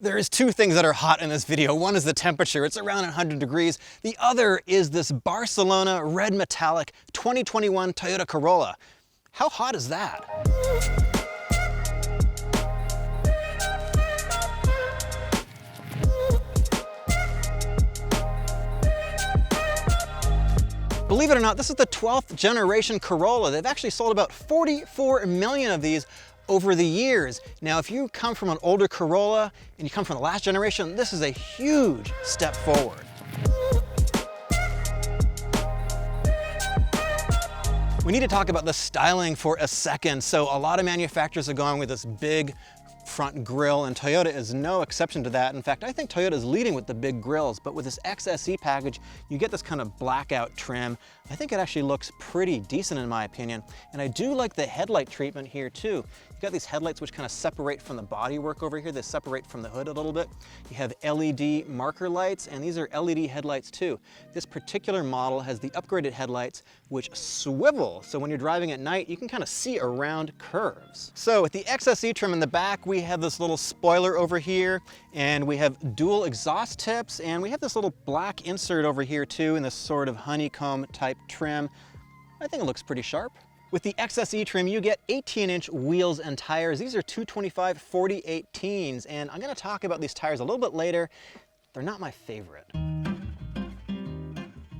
There is two things that are hot in this video. One is the temperature, it's around 100 degrees. The other is this Barcelona red metallic 2021 Toyota Corolla. How hot is that? Believe it or not, this is the 12th generation Corolla. They've actually sold about 44 million of these over the years. Now, if you come from an older Corolla and you come from the last generation, this is a huge step forward. We need to talk about the styling for a second. So a lot of manufacturers are going with this big front grille, and Toyota is no exception to that. In fact, I think Toyota is leading with the big grills, but with this XSE package, you get this kind of blackout trim. I think it actually looks pretty decent in my opinion. And I do like the headlight treatment here too. You've got these headlights which kind of separate from the bodywork over here. They separate from the hood a little bit. You have LED marker lights, and these are LED headlights too. This particular model has the upgraded headlights which swivel. So when you're driving at night, you can kind of see around curves. So with the XSE trim in the back, we have this little spoiler over here, and we have dual exhaust tips, and we have this little black insert over here too in this sort of honeycomb type trim. I think it looks pretty sharp. With the XSE trim, you get 18-inch wheels and tires. These are 225/40/18s, and I'm going to talk about these tires a little bit later. They're not my favorite.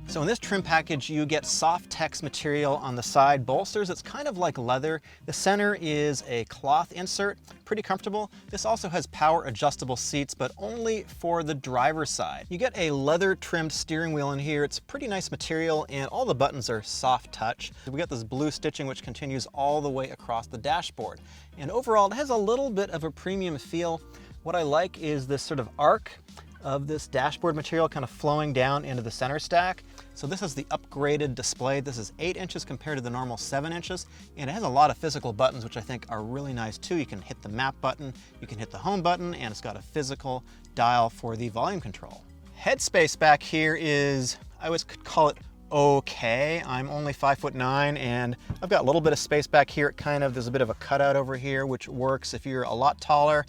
So in this trim package, you get soft text material on the side bolsters. It's kind of like leather. The center is a cloth insert, pretty comfortable. This also has power adjustable seats, but only for the driver's side. You get a leather trimmed steering wheel in here. It's pretty nice material, and all the buttons are soft touch. We got this blue stitching which continues all the way across the dashboard. And overall, it has a little bit of a premium feel. What I like is this sort of arc of this dashboard material kind of flowing down into the center stack. So this is the upgraded display. This is 8 inches compared to the normal 7 inches, and it has a lot of physical buttons which I think are really nice too. You can hit the map button, you can hit the home button, and it's got a physical dial for the volume control. Headspace back here is, I would call it okay. I'm only 5'9", and I've got a little bit of space back here. There's a bit of a cutout over here which works if you're a lot taller.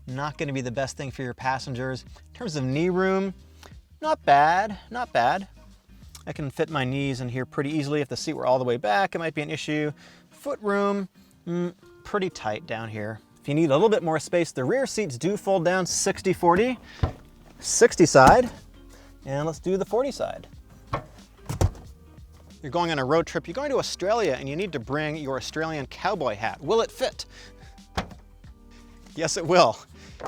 Not going to be the best thing for your passengers. In terms of knee room, not bad, not bad. I can fit my knees in here pretty easily. If the seat were all the way back, it might be an issue. Foot room, pretty tight down here. If you need a little bit more space, the rear seats do fold down 60/40, 60 side, and let's do the 40 side. You're going on a road trip, you're going to Australia, and you need to bring your Australian cowboy hat. Will it fit? Yes, it will.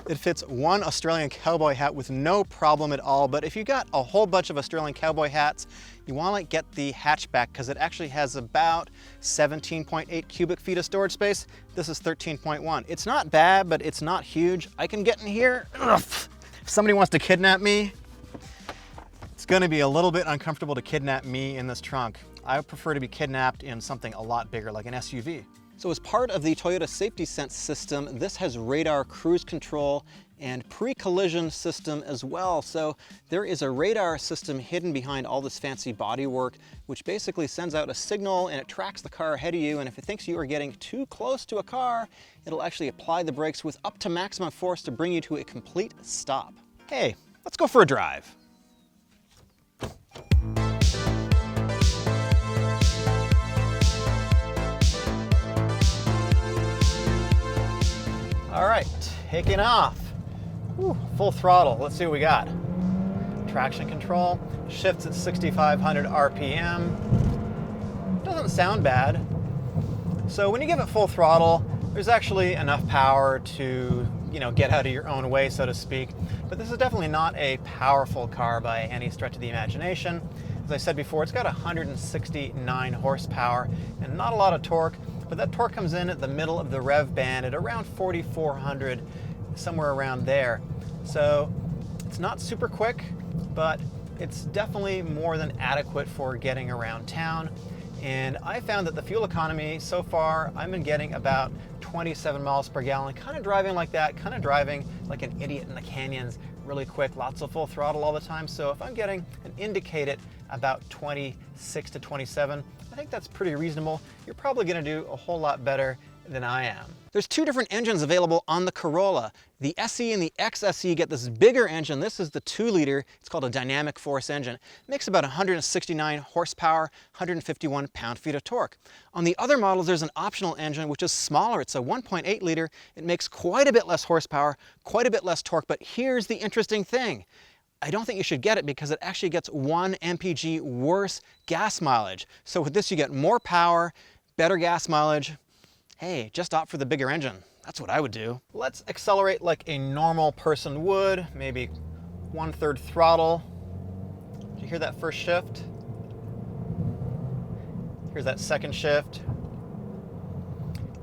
It fits one Australian cowboy hat with no problem at all, but if you got a whole bunch of Australian cowboy hats, you want to get the hatchback because it actually has about 17.8 cubic feet of storage space. This is 13.1. It's not bad, but it's not huge. I can get in here. If somebody wants to kidnap me, it's going to be a little bit uncomfortable to kidnap me in this trunk. I would prefer to be kidnapped in something a lot bigger, like an SUV. So as part of the Toyota Safety Sense system, this has radar cruise control and pre-collision system as well. So there is a radar system hidden behind all this fancy bodywork, which basically sends out a signal and it tracks the car ahead of you. And if it thinks you are getting too close to a car, it'll actually apply the brakes with up to maximum force to bring you to a complete stop. Hey, let's go for a drive. All right, taking off. Whew, full throttle, let's see what we got. Traction control, shifts at 6,500 RPM. Doesn't sound bad. So when you give it full throttle, there's actually enough power to, get out of your own way, so to speak. But this is definitely not a powerful car by any stretch of the imagination. As I said before, it's got 169 horsepower and not a lot of torque. But that torque comes in at the middle of the rev band at around 4,400, somewhere around there. So it's not super quick, but it's definitely more than adequate for getting around town. And I found that the fuel economy so far, I've been getting about 27 miles per gallon, kind of driving like that, kind of driving like an idiot in the canyons really quick, lots of full throttle all the time. So if I'm getting an indicated about 26 to 27, I think that's pretty reasonable. You're probably going to do a whole lot better than I am. There's two different engines available on the Corolla. The SE and the XSE get this bigger engine. This is the 2-liter. It's called a dynamic force engine. It makes about 169 horsepower, 151 pound-feet of torque. On the other models, there's an optional engine which is smaller. It's a 1.8 liter. It makes quite a bit less horsepower, quite a bit less torque, but here's the interesting thing. I don't think you should get it because it actually gets 1 mpg worse gas mileage. So with this, you get more power, better gas mileage. Hey, just opt for the bigger engine. That's what I would do. Let's accelerate like a normal person would, maybe 1/3 throttle. Did you hear that first shift? Here's that second shift.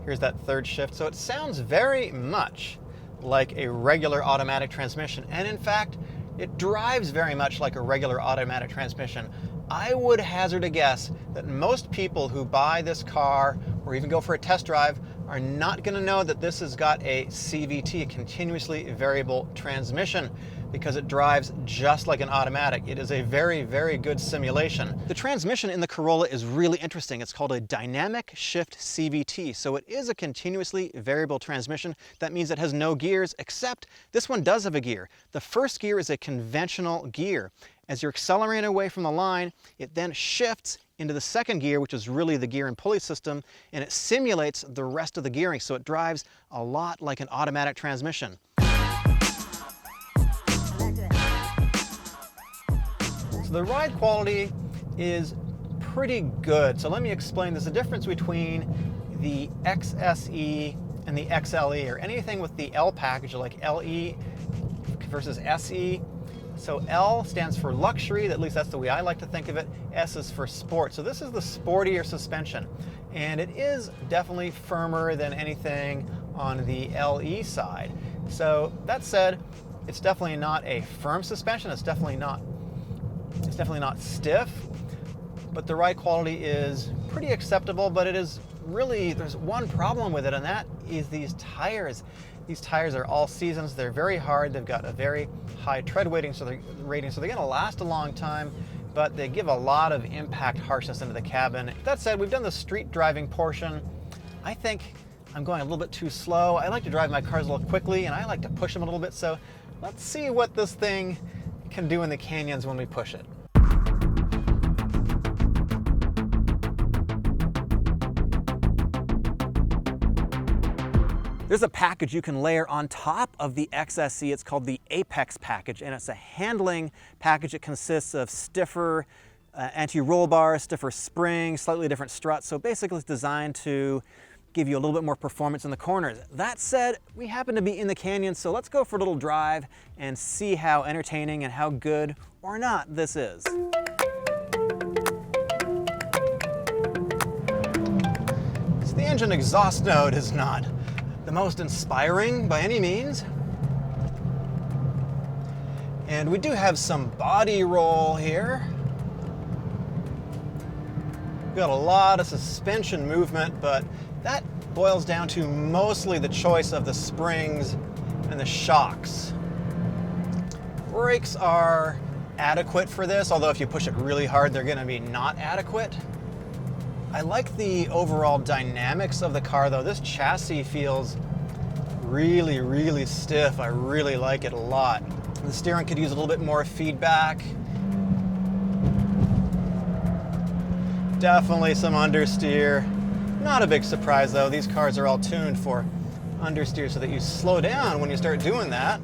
Here's that third shift. So it sounds very much like a regular automatic transmission. And in fact, it drives very much like a regular automatic transmission. I would hazard a guess that most people who buy this car or even go for a test drive are not going to know that this has got a CVT, a continuously variable transmission, because it drives just like an automatic. It is a very, very good simulation. The transmission in the Corolla is really interesting. It's called a dynamic shift CVT. So it is a continuously variable transmission. That means it has no gears, except this one does have a gear. The first gear is a conventional gear. As you're accelerating away from the line, it then shifts into the second gear, which is really the gear and pulley system, and it simulates the rest of the gearing, so it drives a lot like an automatic transmission. So the ride quality is pretty good. So let me explain. There's a difference between the XSE and the XLE, or anything with the L package, like LE versus SE. So L stands for luxury, at least that's the way I like to think of it. S is for sport. So this is the sportier suspension. And it is definitely firmer than anything on the LE side. So that said, it's definitely not a firm suspension. It's definitely not stiff, but the ride quality is pretty acceptable. But it is really, there's one problem with it, and that is these tires. These tires are all seasons. They're very hard. They've got a very high tread rating, so they're going to last a long time, but they give a lot of impact harshness into the cabin. That said, we've done the street driving portion. I think I'm going a little bit too slow. I like to drive my cars a little quickly, and I like to push them a little bit. So let's see what this thing can do in the canyons when we push it. There's a package you can layer on top of the XSE. It's called the Apex package, and it's a handling package. It consists of stiffer anti-roll bars, stiffer springs, slightly different struts. So basically it's designed to give you a little bit more performance in the corners. That said, we happen to be in the canyon, so let's go for a little drive and see how entertaining and how good or not this is. So the engine exhaust note is not the most inspiring by any means. And we do have some body roll here. We've got a lot of suspension movement, but that boils down to mostly the choice of the springs and the shocks. Brakes are adequate for this, although if you push it really hard, they're going to be not adequate. I like the overall dynamics of the car, though. This chassis feels really, really stiff. I really like it a lot. The steering could use a little bit more feedback. Definitely some understeer. Not a big surprise, though. These cars are all tuned for understeer so that you slow down when you start doing that.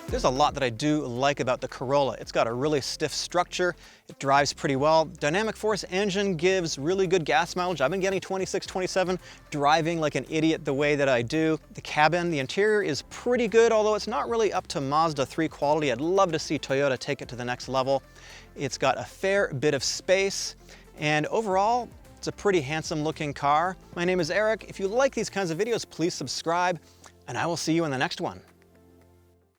There's a lot that I do like about the Corolla. It's got a really stiff structure. It drives pretty well. Dynamic force engine gives really good gas mileage. I've been getting 26, 27, driving like an idiot the way that I do. The cabin, the interior is pretty good, although it's not really up to Mazda 3 quality. I'd love to see Toyota take it to the next level. It's got a fair bit of space, and overall, it's a pretty handsome looking car. My name is Eric. If you like these kinds of videos, please subscribe, and I will see you in the next one.